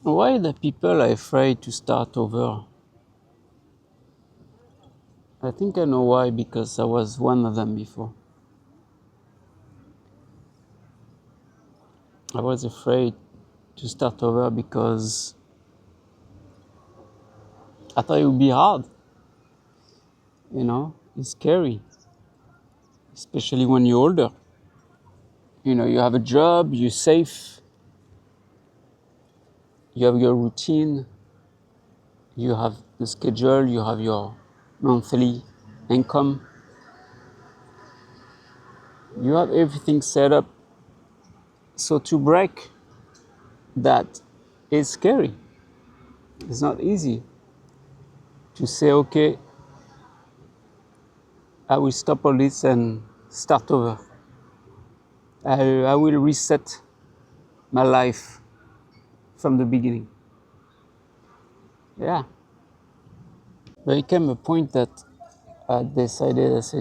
Why the people are afraid to start over? I think I know why, because I was one of them before. I was afraid to start over because I thought it would be hard. It's scary, especially when you're older. You have a job, you're safe, you have your routine, you have the schedule, you have your monthly income, you have everything set up. So to break that is scary. It's not easy to say, okay, I will stop all this and start over. I will reset my life from the beginning. Yeah. There came a point that I said,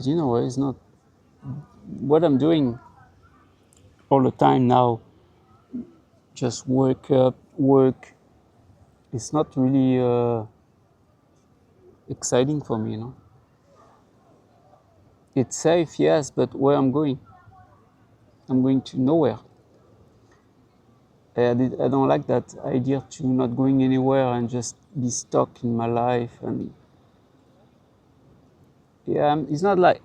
you know what, it's not what I'm doing all the time now, just work. It's not really exciting for me. It's safe, yes, but where I'm going? I'm going to nowhere. I don't like that idea to not going anywhere and just be stuck in my life. And yeah, it's not like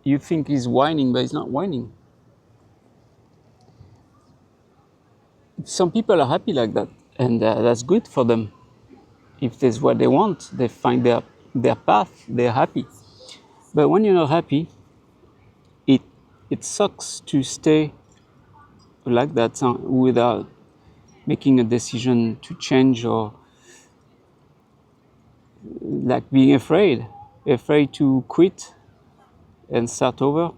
you think he's whining, but he's not whining. Some people are happy like that, and that's good for them. If that's what they want, they find their path, they're happy. But when you're not happy, it it sucks to stay like that without making a decision to change, or like being afraid to quit and start over.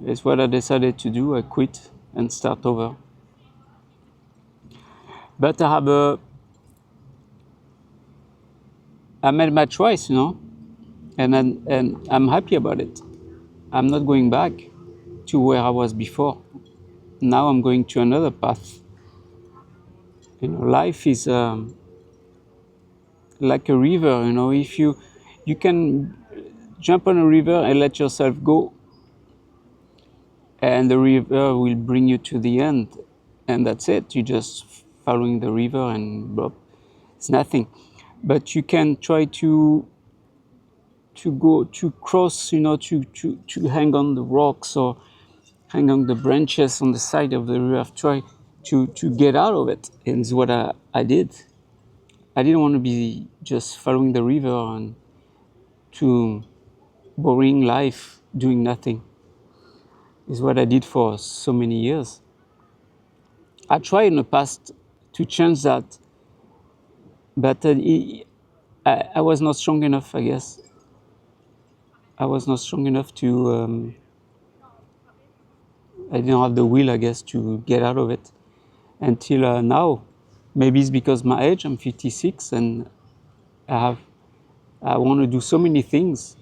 It's what I decided to do. I quit and start over. But I made my choice, and I'm happy about it. I'm not going back to where I was before. Now I'm going to another path. Life is like a river. If you can jump on a river and let yourself go, and the river will bring you to the end, and that's it. You're just following the river, and blah, it's nothing. But you can try to cross, to hang on the rocks or hang on the branches on the side of the river, try to get out of it. And it's what I did. I didn't want to be just following the river and to boring life, doing nothing. Is what I did for so many years. I tried in the past to change that, but I was not strong enough, I guess. I was not strong enough I didn't have the will, I guess, to get out of it until now. Maybe it's because my age, I'm 56, and I want to do so many things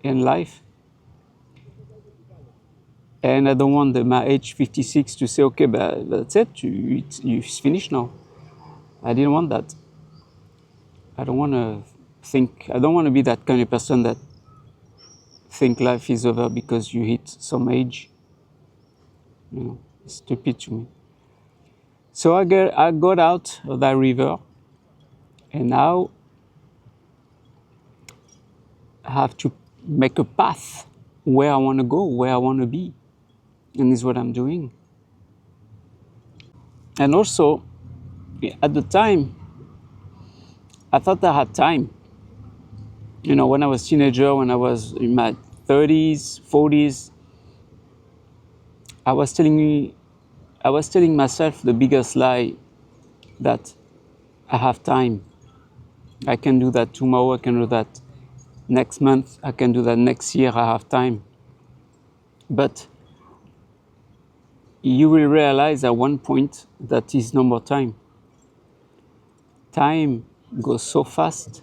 in life. And I don't want my age 56 to say, okay, but that's it, you've finished now. I didn't want that. I don't want to be that kind of person that think life is over because you hit some age. It's stupid to me. So I got out of that river, and now I have to make a path where I want to go, where I want to be. And this is what I'm doing. And also, at the time, I thought I had time. When I was a teenager, when I was in my 30s, 40s, I was telling myself the biggest lie, that I have time. I can do that tomorrow, I can do that next month, I can do that next year, I have time. But you will realize at one point that is no more time. Time goes so fast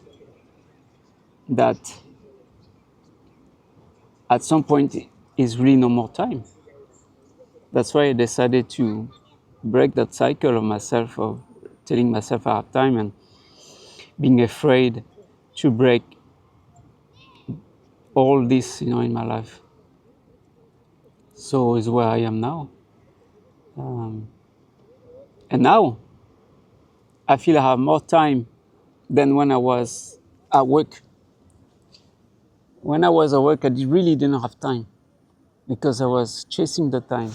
that at some point is really no more time. That's why I decided to break that cycle of myself of telling myself I have time and being afraid to break all this, in my life. So is where I am now. And now I feel I have more time than when I was at work. When I was at work, I really didn't have time because I was chasing the time.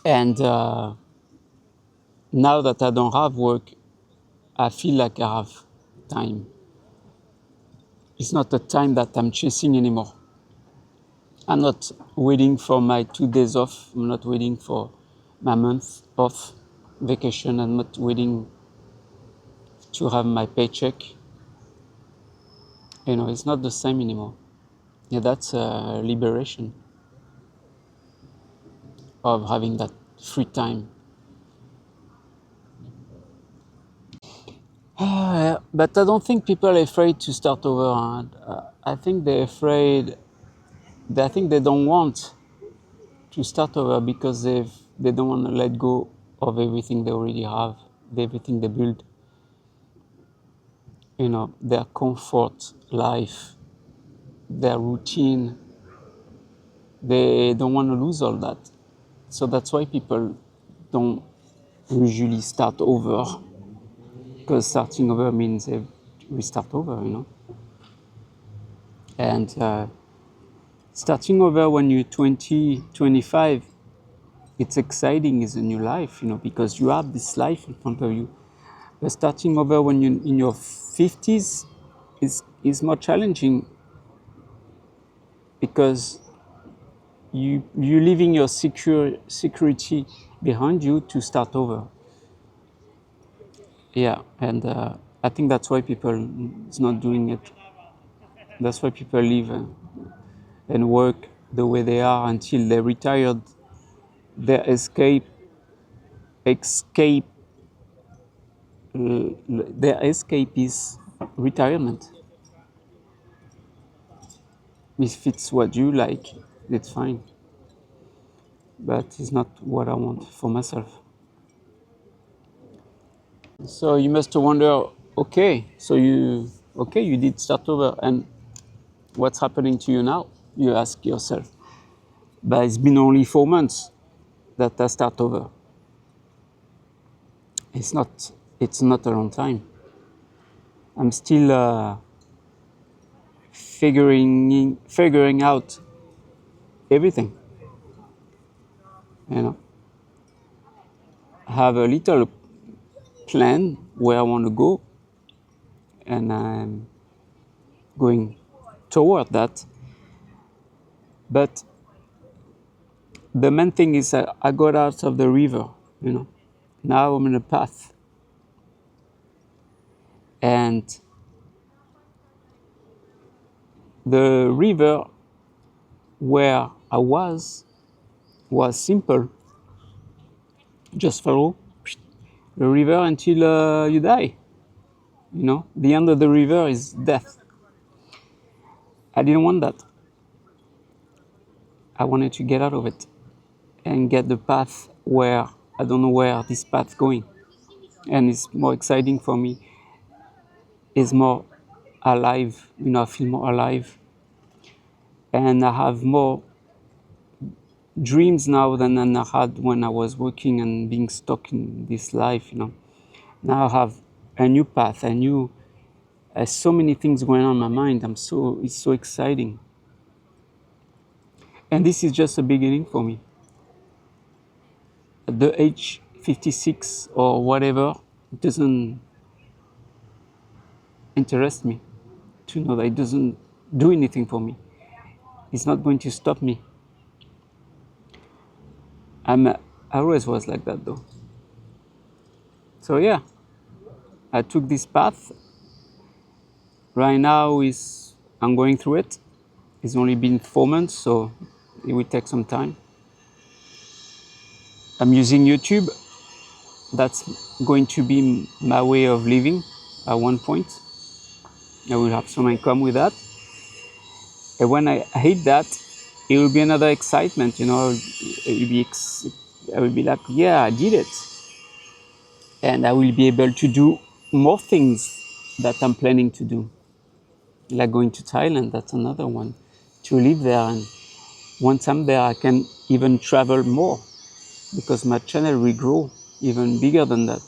And now that I don't have work, I feel like I have time. It's not the time that I'm chasing anymore. I'm not waiting for my 2 days off. I'm not waiting for my month off vacation. I'm not waiting to have my paycheck. It's not the same anymore. Yeah, that's a liberation of having that free time. But I don't think people are afraid to start over. I think they're afraid. I think they don't want to start over because they don't want to let go of everything they already have, everything they build. Their comfort life, their routine. They don't want to lose all that. So that's why people don't usually start over, because starting over means we start over, And starting over when you're 20, 25, it's exciting, it's a new life, because you have this life in front of you. But starting over when you're in your 50s is more challenging because you're leaving your security behind you to start over. Yeah, and I think that's why people is not doing it. That's why people live and work the way they are until they're retired. Their their escape is retirement. If it's what you like, it's fine. But it's not what I want for myself. So you must wonder, okay, you did start over, and what's happening to you now? You ask yourself. But it's been only 4 months that I start over. It's not a long time. I'm still figuring out everything. I have a little plan where I want to go, and I'm going toward that. But the main thing is I got out of the river, Now I'm in a path. And the river where I was simple. Just follow the river until you die. The end of the river is death. I didn't want that. I wanted to get out of it and get the path where I don't know where this path's going. And it's more exciting for me. It's more alive, I feel more alive. And I have more dreams now than I had when I was working and being stuck in this life, Now I have a new path, so many things going on in my mind. It's so exciting. And this is just a beginning for me. At the age 56 or whatever, it doesn't interest me to know that it doesn't do anything for me. It's not going to stop me. I always was like that though. So yeah, I took this path. Right now I'm going through it. It's only been 4 months, so it will take some time. I'm using YouTube. That's going to be my way of living at one point. I will have some income with that. And when I hit that, it will be another excitement, you know. I will be like, yeah, I did it, and I will be able to do more things that I'm planning to do, like going to Thailand. That's another one, to live there, and once I'm there, I can even travel more because my channel will grow even bigger than that.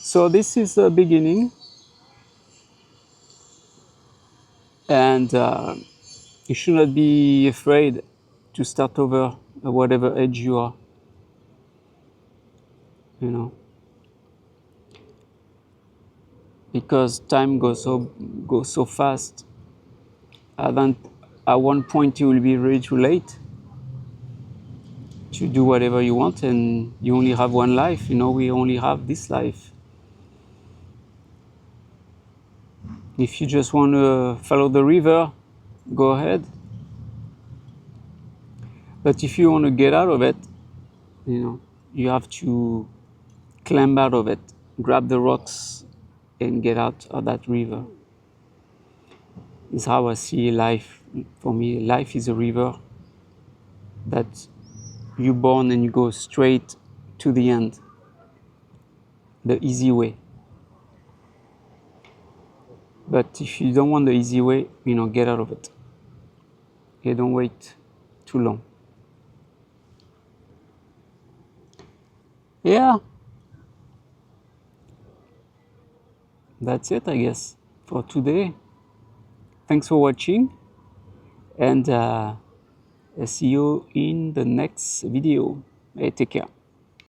So this is the beginning, and you should not be afraid to start over at whatever age you are, you know, because time goes so fast. Then at one point you will be really too late to do whatever you want, and you only have one life. You know, we only have this life. If you just want to follow the river, go ahead. But if you want to get out of it, you know, you have to climb out of it, grab the rocks, and get out of that river. Is how I see life. For me, life is a river that you're born and you go straight to the end, the easy way. But if you don't want the easy way, you know, get out of it. Okay, don't wait too long. Yeah, that's it, I guess, for today. Thanks for watching, and I'll see you in the next video. Hey, take care.